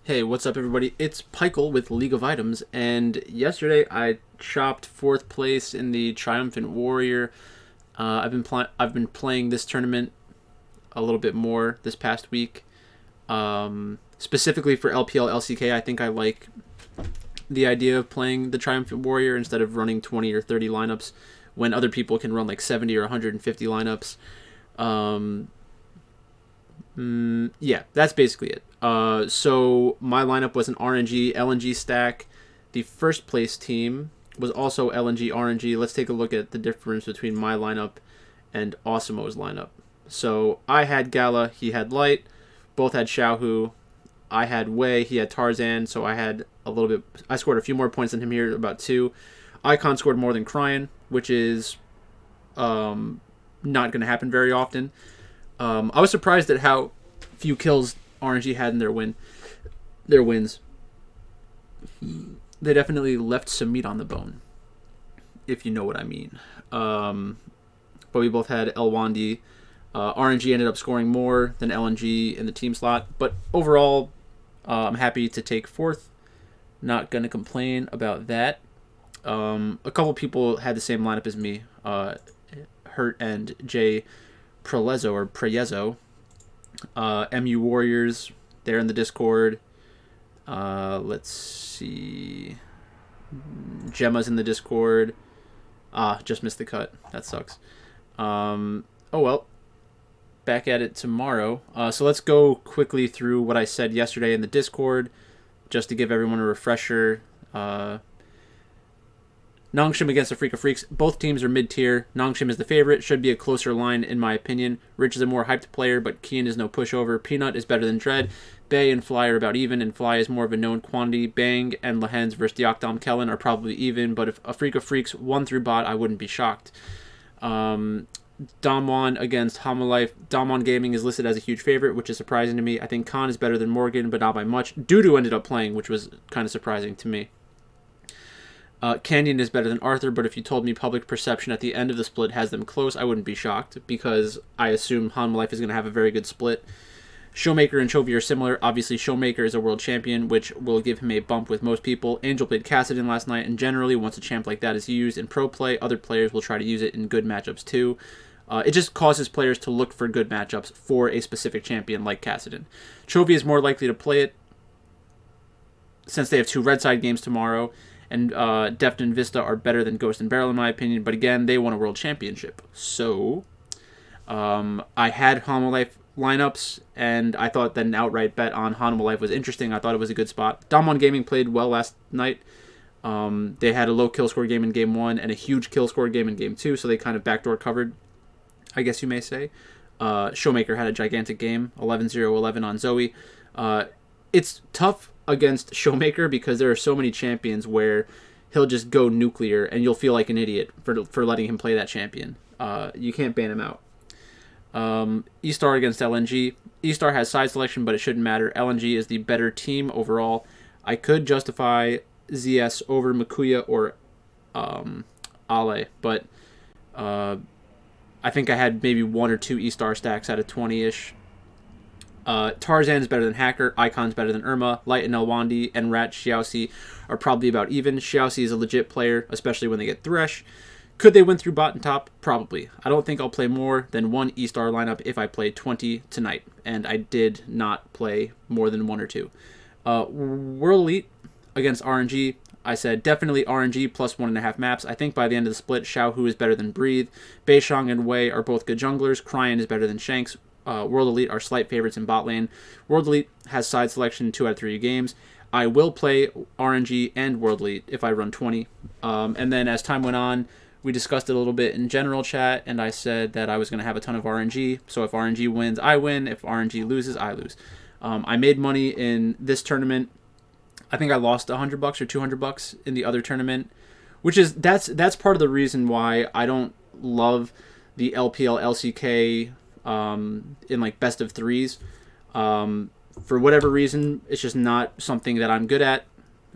Hey, what's up, everybody? It's Pikel with League of Items, and yesterday I chopped fourth place in the Triumphant Warrior. I've been playing this tournament a little bit more this past week. Specifically for LPL LCK, I think I like the idea of playing the Triumphant Warrior instead of running 20 or 30 lineups when other people can run like 70 or 150 lineups. Um, yeah, that's basically it. So my lineup was an RNG LNG stack. The first place team was also LNG RNG. Let's take a look at the difference between my lineup and Osimo's lineup. So I had Gala, he had Light, both had Xiaohu. I had Wei, he had Tarzan, so I had a little bit. I scored a few more points than him here, about two. Icon scored more than Cryan, which is not going to happen very often. I was surprised at how few kills RNG had in their wins. They definitely left some meat on the bone, if you know what I mean. But we both had Elwandi. RNG ended up scoring more than LNG in the team slot, but overall, I'm happy to take fourth. Not gonna complain about that. A couple people had the same lineup as me. Hurt and Jay Prelezzo or Preyezzo. MU Warriors, they're in the Discord. Let's see. Gemma's in the Discord. Just missed the cut. That sucks. Oh well. Back at it tomorrow. So let's go quickly through what I said yesterday in the Discord, just to give everyone a refresher. Nongshim against the Freak of Freaks. Both teams are mid-tier. Nongshim is the favorite. Should be a closer line, in my opinion. Rich is a more hyped player, but Kian is no pushover. Peanut is better than Dread. Bay and Fly are about even, and Fly is more of a known quantity. Bang and Lehens versus Diokdom Kellen are probably even, but if a Freak of Freaks won through bot, I wouldn't be shocked. Damwon against Hamalife. Damwon Gaming is listed as a huge favorite, which is surprising to me. I think Khan is better than Morgan, but not by much. Dudu ended up playing, which was kind of surprising to me. Canyon is better than Arthur, but if you told me public perception at the end of the split has them close, I wouldn't be shocked, because I assume Hanwha is going to have a very good split. Showmaker and Chovy are similar. Obviously, Showmaker is a world champion, which will give him a bump with most people. Angel played Kassadin last night, and generally, once a champ like that is used in pro play, other players will try to use it in good matchups too. It just causes players to look for good matchups for a specific champion like Kassadin. Chovy is more likely to play it since they have two red side games tomorrow, and Deft and Vista are better than Ghost and Barrel in my opinion, but again, they won a world championship. So, I had Hanwha Life lineups, and I thought that an outright bet on Hanwha Life was interesting. I thought it was a good spot. Damwon Gaming played well last night. They had a low kill score game in game 1 and a huge kill score game in game 2, so they kind of backdoor covered, I guess you may say. Showmaker had a gigantic game, 11-0-11 on Zoe. It's tough against Showmaker because there are so many champions where he'll just go nuclear and you'll feel like an idiot for letting him play that champion. You can't ban him out. E-Star against LNG. E-Star has side selection, but it shouldn't matter. LNG is the better team overall. I could justify ZS over Makuya or Ale, but I think I had maybe one or two E-Star stacks out of 20-ish. Tarzan is better than Hacker. Icon's better than Irma. Light and Elwandi and Rat Xiaoxi are probably about even. Xiaoxi is a legit player, especially when they get Thresh. Could they win through bot and top? Probably. I don't think I'll play more than one E-Star lineup if I play 20 tonight, and I did not play more than one or two. World Elite against RNG. I said definitely RNG plus 1.5 maps. I think by the end of the split, Xiaohu is better than Breathe. Beishang and Wei are both good junglers. Cryan is better than Shanks. World Elite are slight favorites in bot lane. World Elite has side selection in 2 out of 3 games. I will play RNG and World Elite if I run 20. And then as time went on, we discussed it a little bit in general chat, and I said that I was going to have a ton of RNG. So if RNG wins, I win. If RNG loses, I lose. I made money in this tournament. I think I lost $100 or $200 in the other tournament, which is that's part of the reason why I don't love the LPL LCK in like best of threes. For whatever reason, it's just not something that I'm good at.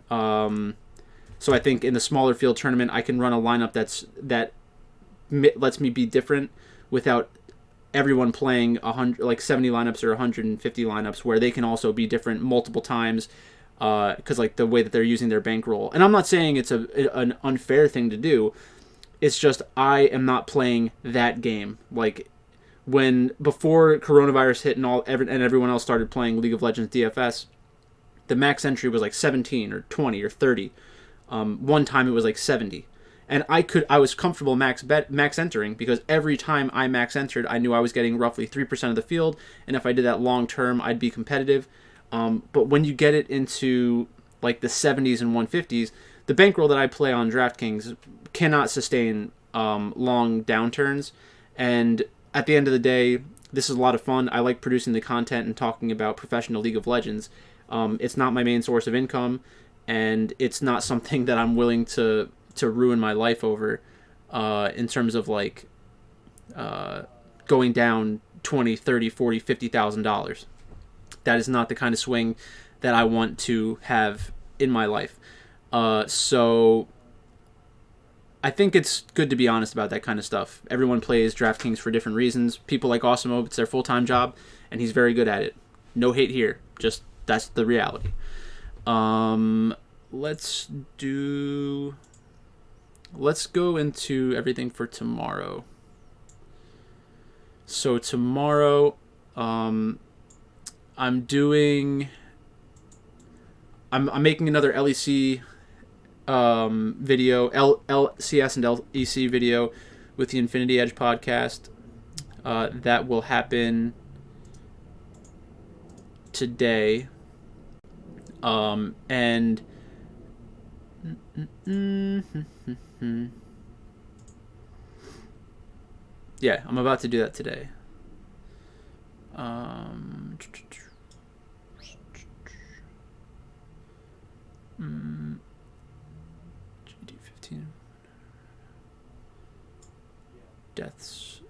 So I think in the smaller field tournament, I can run a lineup that lets me be different without everyone playing 100, like 70 lineups or 150 lineups, where they can also be different multiple times, because like the way that they're using their bankroll. And I'm not saying it's an unfair thing to do. It's just I am not playing that game. Like when before coronavirus hit and everyone else started playing League of Legends DFS, the max entry was like 17 or 20 or 30. One time it was like 70. And I was comfortable max entering, because every time I max entered, I knew I was getting roughly 3% of the field, and if I did that long term, I'd be competitive. But when you get it into like the 70s and 150s, the bankroll that I play on DraftKings cannot sustain long downturns. And at the end of the day, this is a lot of fun. I like producing the content and talking about professional League of Legends. It's not my main source of income, and it's not something that I'm willing to ruin my life over, in terms of like going down 20, 30, 40, $50,000. That is not the kind of swing that I want to have in my life. So I think it's good to be honest about that kind of stuff. Everyone plays DraftKings for different reasons. People like Awesemo, it's their full-time job, and he's very good at it. No hate here. Just that's the reality. Let's go into everything for tomorrow. So tomorrow, I'm making another LEC video, LCS and LEC video with the Infinity Edge podcast. That will happen today. And yeah, I'm about to do that today. GD15 deaths.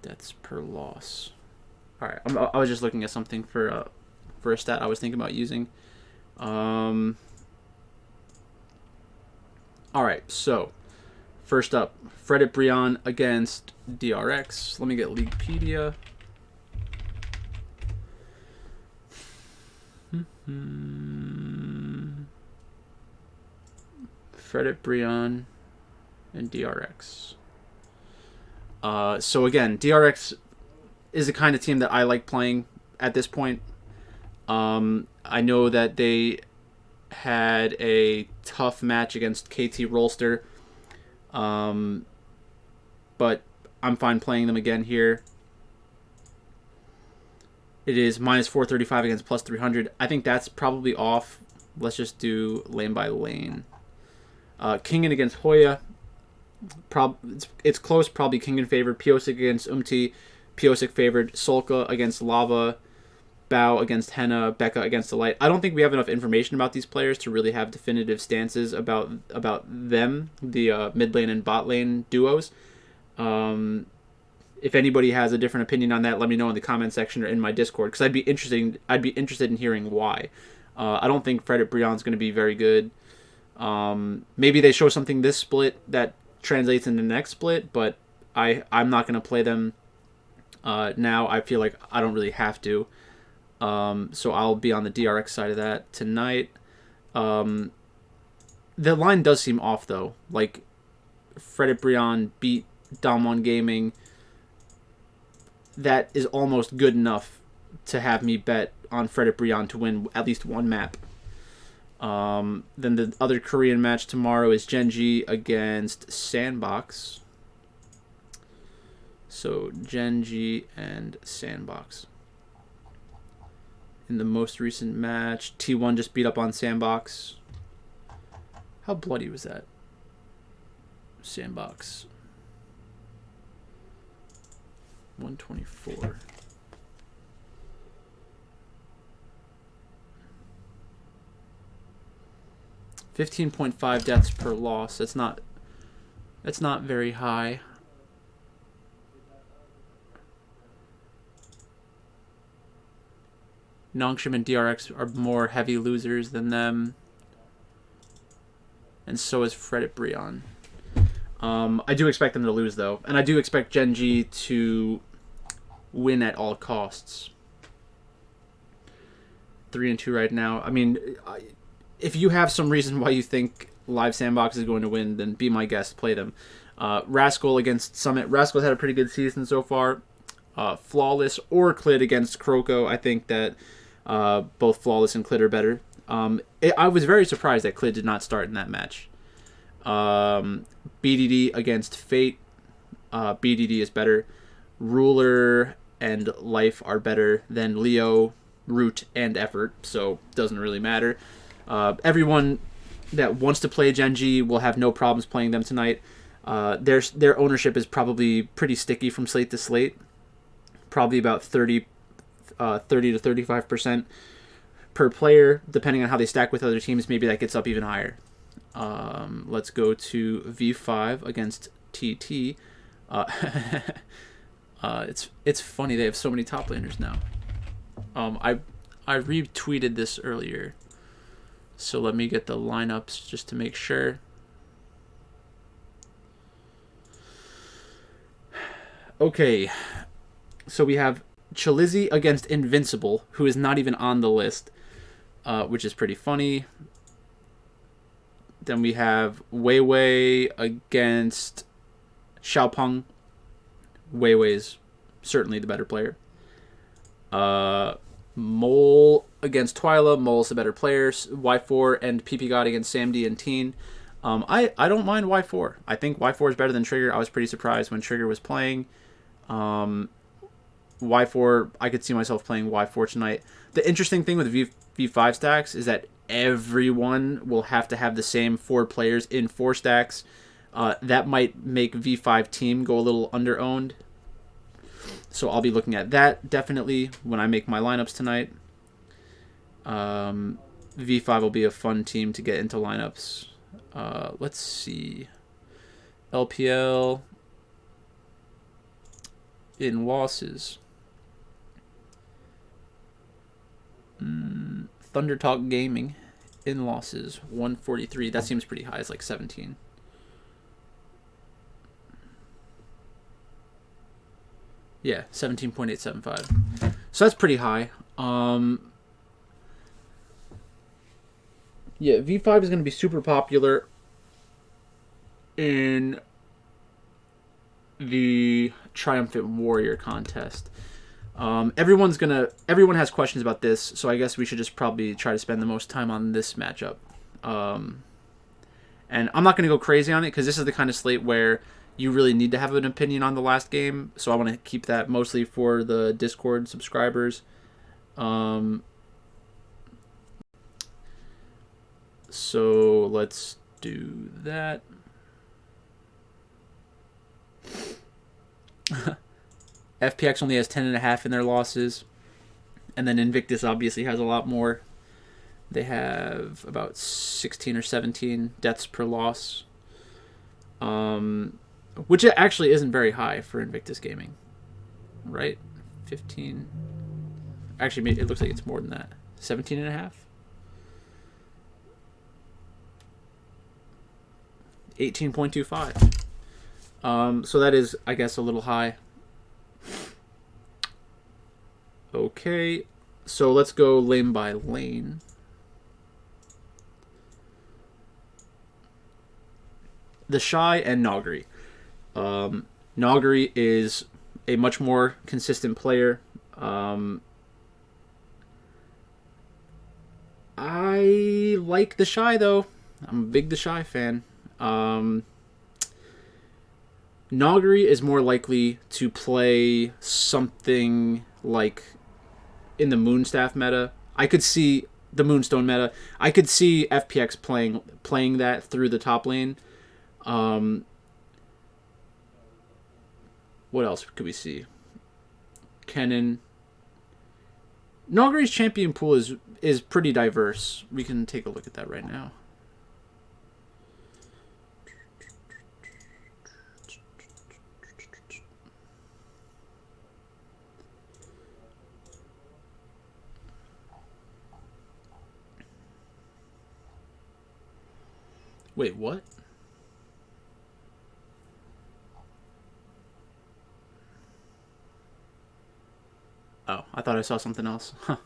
Deaths per loss. All right, I was just looking at something for a stat I was thinking about using. All right, so first up, Fredit Brion against DRX. Let me get Leaguepedia. Fredit Brion and DRX. So again, DRX is the kind of team that I like playing at this point. I know that they had a tough match against KT Rolster, but I'm fine playing them again here. It is minus 435 against plus 300. I think that's probably off. Let's just do lane by lane. Kingen against Hoya. It's close, probably Kingen favored. Pyosik against Pyosik favored. Solka against Lava. Bao against Henna. Becca against Delight. I don't think we have enough information about these players to really have definitive stances about them, the mid lane and bot lane duos. If anybody has a different opinion on that, let me know in the comment section or in my Discord, because I'd be interested in hearing why. I don't think Fredit Brion's going to be very good. Maybe they show something this split that translates into the next split, but I'm not going to play them now. I feel like I don't really have to. So I'll be on the DRX side of that tonight. The line does seem off, though. Like, Fredit Brion beat Damwon Gaming. That is almost good enough to have me bet on Fredit Brion to win at least one map. Then the other Korean match tomorrow is Genji against Sandbox. So Genji and Sandbox. In the most recent match, T1 just beat up on Sandbox. How bloody was that? Sandbox. 124. $15.5 deaths per loss. That's not very high. Nongshim and DRX are more heavy losers than them. and so is Fredit Brion. I do expect them to lose, though, and I do expect Gen G to win at all costs. 3-2 right now. I mean, if you have some reason why you think Live Sandbox is going to win, then be my guest, play them. Rascal against Summit. Rascal's had a pretty good season so far. Flawless or Clid against Kroko. I think that both Flawless and Clid are better. I was very surprised that Clid did not start in that match. BDD against Fate. BDD is better. Ruler and Life are better than Leo, Root, and Effort, so doesn't really matter. Everyone that wants to play Gen G will have no problems playing them tonight. Their ownership is probably pretty sticky from slate to slate. Probably about 30 to 35% per player, depending on how they stack with other teams. Maybe that gets up even higher. Let's go to V5 against TT. It's funny, they have so many top laners now. I retweeted this earlier, so let me get the lineups just to make sure. Okay, so we have Chalizy against Invincible, who is not even on the list, which is pretty funny. Then we have Weiwei against Xiaopeng. Weiwei is certainly the better player. Mole against Twyla. Mole's the better player. Y4 and PP God against Samd and Teen. I don't mind Y4. I think Y4 is better than Trigger. I was pretty surprised when Trigger was playing. Y4, I could see myself playing Y4 tonight. The interesting thing with V5 stacks is that everyone will have to have the same 4 players in 4 stacks. That might make V5 team go a little under-owned. So I'll be looking at that definitely when I make my lineups tonight. V5 will be a fun team to get into lineups. Let's see. LPL in losses. Thunder Talk Gaming in losses 143. That seems pretty high. It's like 17. Yeah, 17.875. So that's pretty high. Yeah, V5 is going to be super popular in the Triumphant Warrior contest. Everyone has questions about this, so I guess we should just probably try to spend the most time on this matchup. And I'm not going to go crazy on it because this is the kind of slate where you really need to have an opinion on the last game, so I want to keep that mostly for the Discord subscribers. So let's do that. FPX only has 10.5 in their losses, and then Invictus obviously has a lot more. They have about 16 or 17 deaths per loss, which actually isn't very high for Invictus Gaming, right? 15. Actually, it looks like it's more than that. 17.5. 18.25. So that is, I guess, a little high. Okay, so let's go lane by lane. The Shy and Nogri. Nogri is a much more consistent player. I like The Shy, though. I'm a big The Shy fan. Nogri is more likely to play something like in the Moonstaff meta. I could see the Moonstone meta. I could see FPX playing that through the top lane. What else could we see? Kennen. Nogri's champion pool is pretty diverse. We can take a look at that right now. Wait, what? Oh, I thought I saw something else. Huh.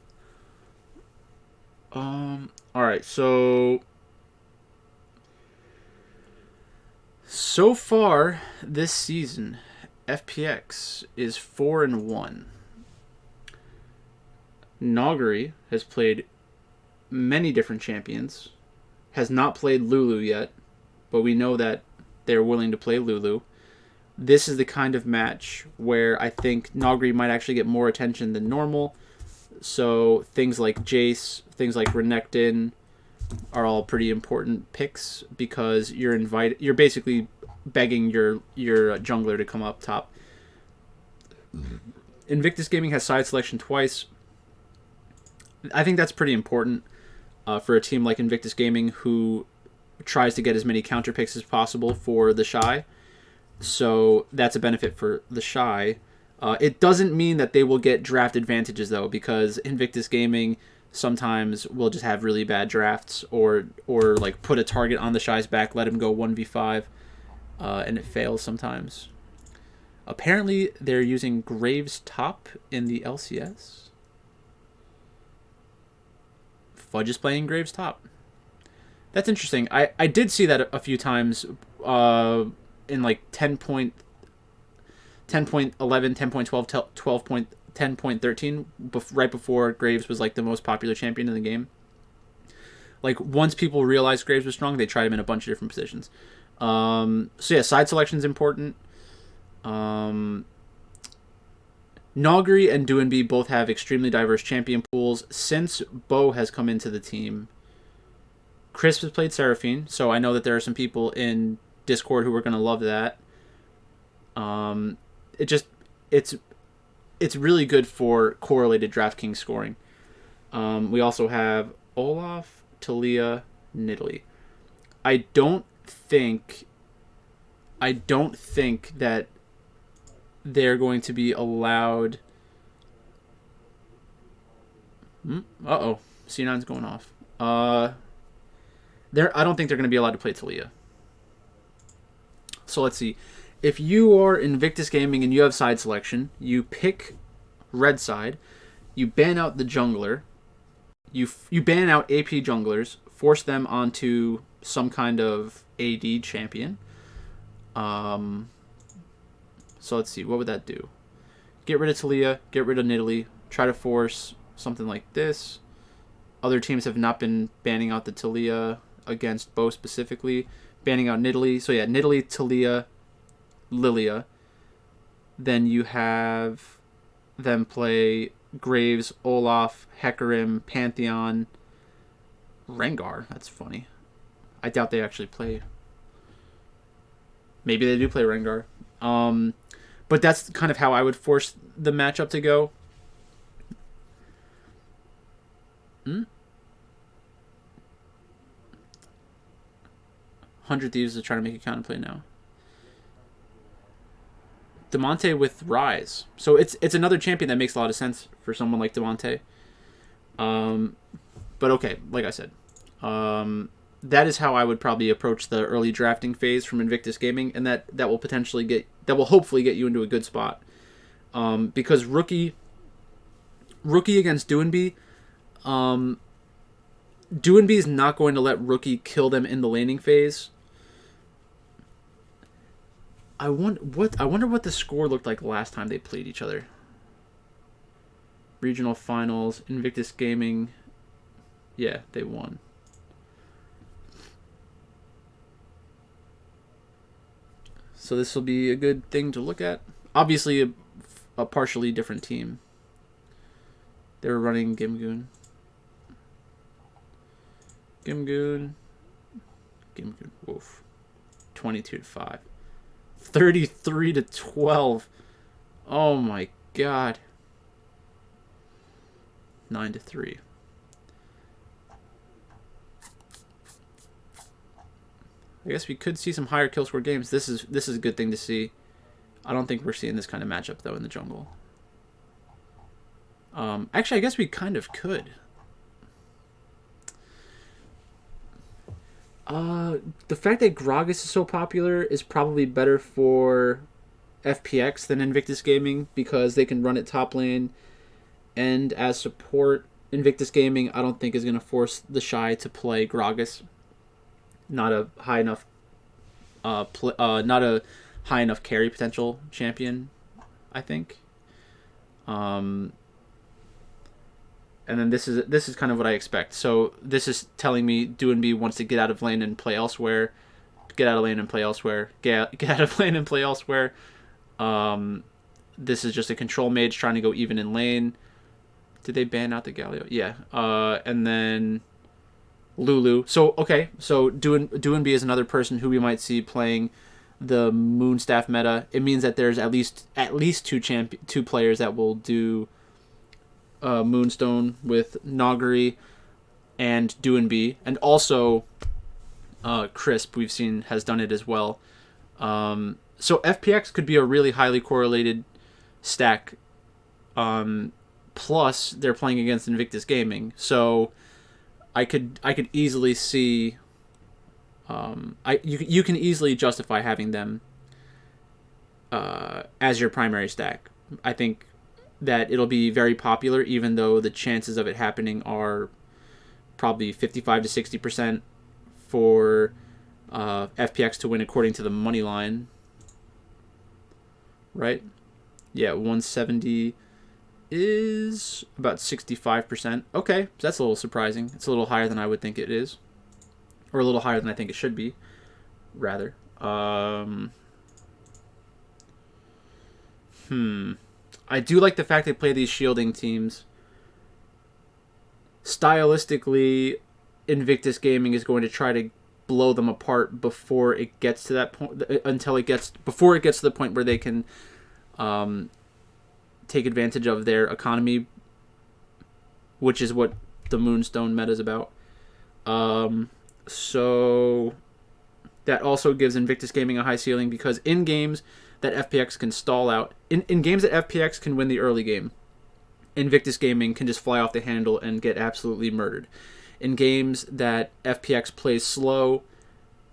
All right. So far this season, FPX is 4-1. Noggery has played many different champions, has not played Lulu yet, but we know that they're willing to play Lulu. This is the kind of match where I think Noggery might actually get more attention than normal. So things like Jace, things like Renekton are all pretty important picks because you're basically begging your jungler to come up top. Invictus Gaming has side selection twice. I think that's pretty important for a team like Invictus Gaming who tries to get as many counter picks as possible for the Shy. So that's a benefit for the Shy. It doesn't mean that they will get draft advantages, though, because Invictus Gaming sometimes will just have really bad drafts or like put a target on the Shy's back, let him go 1v5, and it fails sometimes. Apparently, they're using Graves top in the LCS. Fudge is playing Graves top. That's interesting. I did see that a few times in like 10.11, 10.12, 10.13, right before Graves was like the most popular champion in the game. Like once people realized Graves was strong, they tried him in a bunch of different positions. So yeah, side selection is important. Noggery and Doinby both have extremely diverse champion pools. Since Bo has come into the team, Crisp has played Seraphine, so I know that there are some people in Discord who are going to love that. It's really good for correlated DraftKings scoring. We also have Olaf, Talia, Nidalee. I don't think that they're going to be allowed. Uh-oh. C9's going off. I don't think they're going to be allowed to play Talia. So let's see. If you are Invictus Gaming and you have side selection, you pick red side, you ban out the jungler, you ban out AP junglers, force them onto some kind of AD champion. So let's see, what would that do? Get rid of Talia, get rid of Nidalee, try to force something like this. Other teams have not been banning out the Talia against Bo specifically, banning out Nidalee. So yeah, Nidalee, Talia, Lilia. Then you have them play Graves, Olaf, Hecarim, Pantheon, Rengar. That's funny. I doubt they actually play. Maybe they do play Rengar. But that's kind of how I would force the matchup to go. 100 Thieves is trying to make a counterplay now. Damonte with Rise. So it's another champion that makes a lot of sense for someone like Damonte. But okay, like I said, that is how I would probably approach the early drafting phase from Invictus Gaming, and that will hopefully get you into a good spot. Because rookie against Doinby, Doinby is not going to let Rookie kill them in the laning phase. I wonder what the score looked like last time they played each other. Regional finals, Invictus Gaming. Yeah, they won. So this will be a good thing to look at. Obviously, a partially different team. They were running Gimgoon. Gimgoon. Woof. 22-5. 33-12. Oh my god. 9-3. I guess we could see some higher kill score games. This is a good thing to see. I don't think we're seeing this kind of matchup though in the jungle. Actually, I guess we kind of could. The fact that Gragas is so popular is probably better for FPX than Invictus Gaming because they can run it top lane and as support. Invictus Gaming, I don't think is going to force the Shy to play Gragas. Not a high enough, not a high enough carry potential champion. I think. Um, and then this is kind of what I expect. So this is telling me Doinb wants to get out of lane and play elsewhere. Get out of lane and play elsewhere. Get out of lane and play elsewhere. This is just a control mage trying to go even in lane. Did they ban out the Galio? Yeah. And then Lulu. So okay. So Doinb is another person who we might see playing the Moonstaff meta. It means that there's at least two players that will do Moonstone with Noggery and Doinb, and also Crisp we've seen has done it as well. So FPX could be a really highly correlated stack. Plus they're playing against Invictus Gaming, so I could easily see. You can easily justify having them as your primary stack. I think that it'll be very popular, even though the chances of it happening are probably 55 to 60% for FPX to win according to the money line. Right? Yeah, 170 is about 65%. Okay, so that's a little surprising. It's a little higher than I would think it is. Or a little higher than I think it should be, rather. I do like the fact they play these shielding teams. Stylistically, Invictus Gaming is going to try to blow them apart before it gets to that point. Before it gets to the point where they can take advantage of their economy, which is what the Moonstone meta is about. So that also gives Invictus Gaming a high ceiling because in games that FPX can stall out, in games that FPX can win the early game, Invictus Gaming can just fly off the handle and get absolutely murdered. In games that FPX plays slow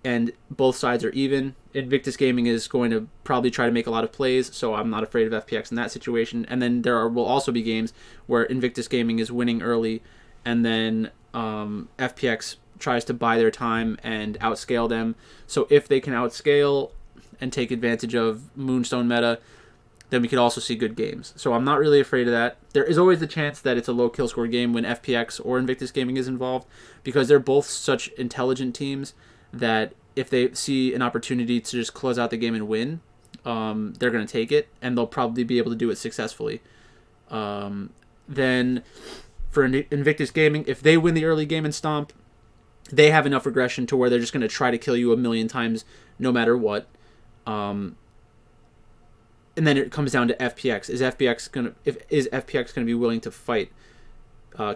and both sides are even, Invictus Gaming is going to probably try to make a lot of plays, so I'm not afraid of FPX in that situation. And then will also be games where Invictus Gaming is winning early, and then FPX tries to buy their time and outscale them. So if they can outscale and take advantage of Moonstone meta, then we could also see good games. So I'm not really afraid of that. There is always the chance that it's a low kill score game when FPX or Invictus Gaming is involved, because they're both such intelligent teams that if they see an opportunity to just close out the game and win, they're going to take it, and they'll probably be able to do it successfully. Then for Invictus Gaming, if they win the early game and stomp, they have enough aggression to where they're just going to try to kill you a million times no matter what. And then it comes down to FPX. Is FPX going to be willing to fight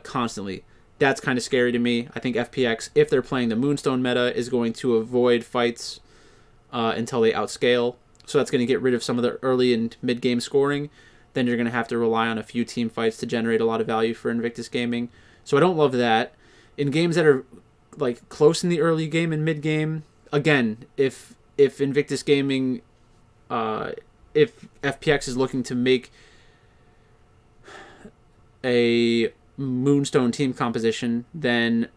constantly? That's kind of scary to me. I think FPX, if they're playing the Moonstone meta, is going to avoid fights until they outscale. So that's going to get rid of some of the early and mid-game scoring. Then you're going to have to rely on a few team fights to generate a lot of value for Invictus Gaming. So I don't love that. In games that are like close in the early game and mid-game, again, if Invictus Gaming... if FPX is looking to make a Moonstone team composition, then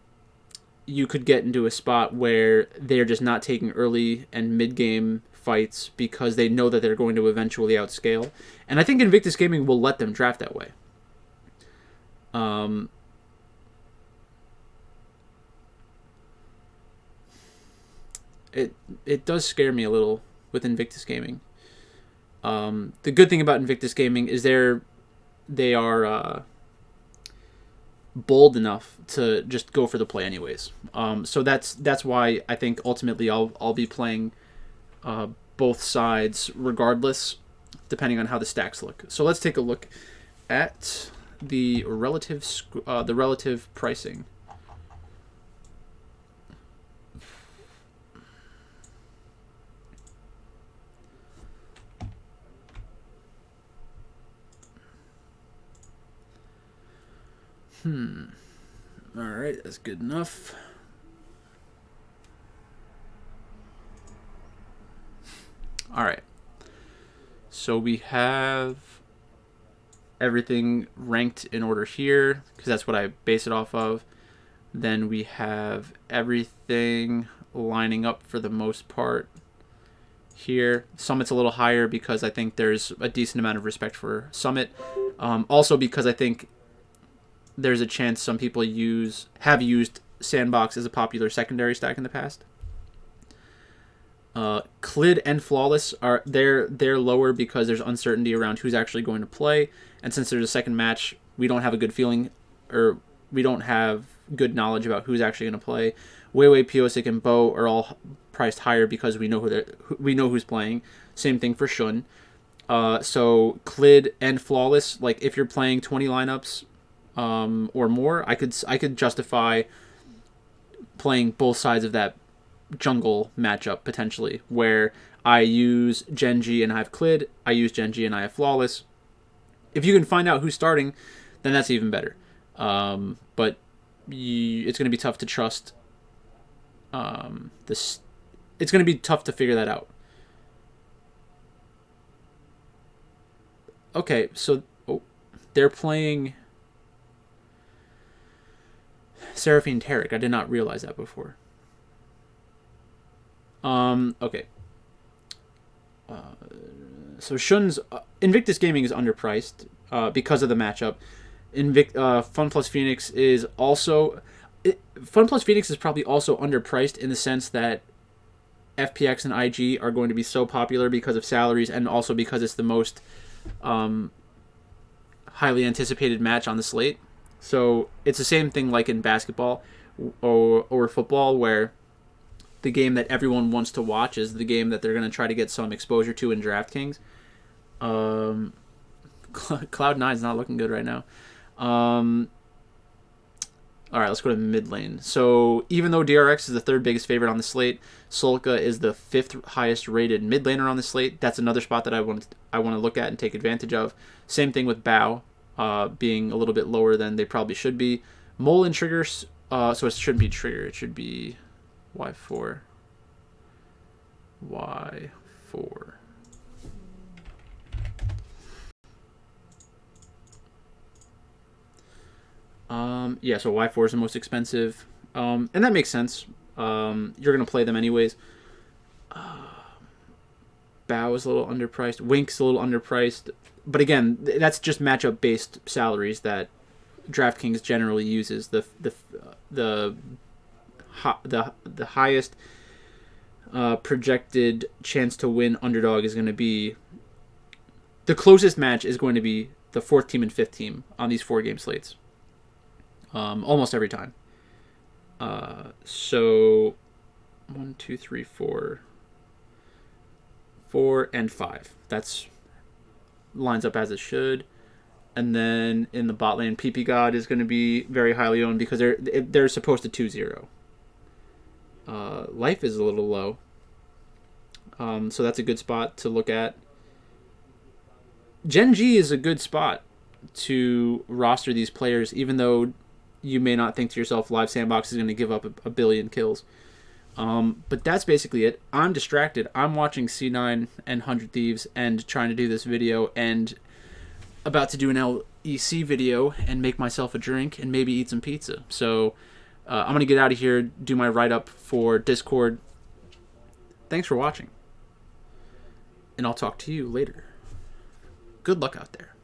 you could get into a spot where they're just not taking early and mid-game fights because they know that they're going to eventually outscale. And I think Invictus Gaming will let them draft that way. It does scare me a little with Invictus Gaming. The good thing about Invictus Gaming is they are bold enough to just go for the play anyways. So that's why I think ultimately I'll be playing both sides regardless, depending on how the stacks look. So let's take a look at the relative pricing. Alright, that's good enough. All right. So we have everything ranked in order here because that's what I base it off of. Then we have everything lining up for the most part here. Summit's a little higher because I think there's a decent amount of respect for Summit. Also because I think there's a chance some people have used Sandbox as a popular secondary stack in the past. Clid and Flawless they're lower because there's uncertainty around who's actually going to play, and since there's a second match, we don't have a good feeling, or we don't have good knowledge about who's actually going to play. Weiwei, Pyosik, and Bo are all priced higher because we know who's playing. Same thing for Shun. So Clid and Flawless, like if you're playing 20 lineups or more, I could justify playing both sides of that jungle matchup potentially, where I use Genji and I have Clid, I use Genji and I have Flawless. If you can find out who's starting, then that's even better. But it's going to be tough to trust this. It's going to be tough to figure that out. Okay, so they're playing Seraphine Taric. I did not realize that before. Okay. So Shun's Invictus Gaming is underpriced because of the matchup. Fun Plus Phoenix is also Fun Plus Phoenix is probably also underpriced in the sense that FPX and IG are going to be so popular because of salaries and also because it's the most highly anticipated match on the slate. So it's the same thing like in basketball or football, where the game that everyone wants to watch is the game that they're going to try to get some exposure to in DraftKings. Cloud9 is not looking good right now. All right, let's go to mid lane. So even though DRX is the third biggest favorite on the slate, Solka is the fifth highest rated mid laner on the slate. That's another spot that I want to look at and take advantage of. Same thing with Bao being a little bit lower than they probably should be. Mole and Triggers, so it shouldn't be Trigger. It should be Y4. Y4. Yeah, so Y4 is the most expensive. And that makes sense. You're going to play them anyways. Bao is a little underpriced. Wink's a little underpriced. But again, that's just matchup-based salaries that DraftKings generally uses. The highest projected chance to win underdog is going to be... The closest match is going to be the 4th team and 5th team on these 4-game slates. Almost every time. So 1, 2, 3, 4, 4, and 5. That's lines up as it should. And then in the bot lane, PP God is going to be very highly owned because they're supposed to 2-0. Life is a little low. So that's a good spot to look at. Genji is a good spot to roster these players, even though you may not think to yourself Live Sandbox is going to give up a billion kills. But that's basically it. I'm distracted. I'm watching C9 and 100 Thieves and trying to do this video and about to do an LEC video and make myself a drink and maybe eat some pizza. So I'm going to get out of here, do my write-up for Discord. Thanks for watching. And I'll talk to you later. Good luck out there.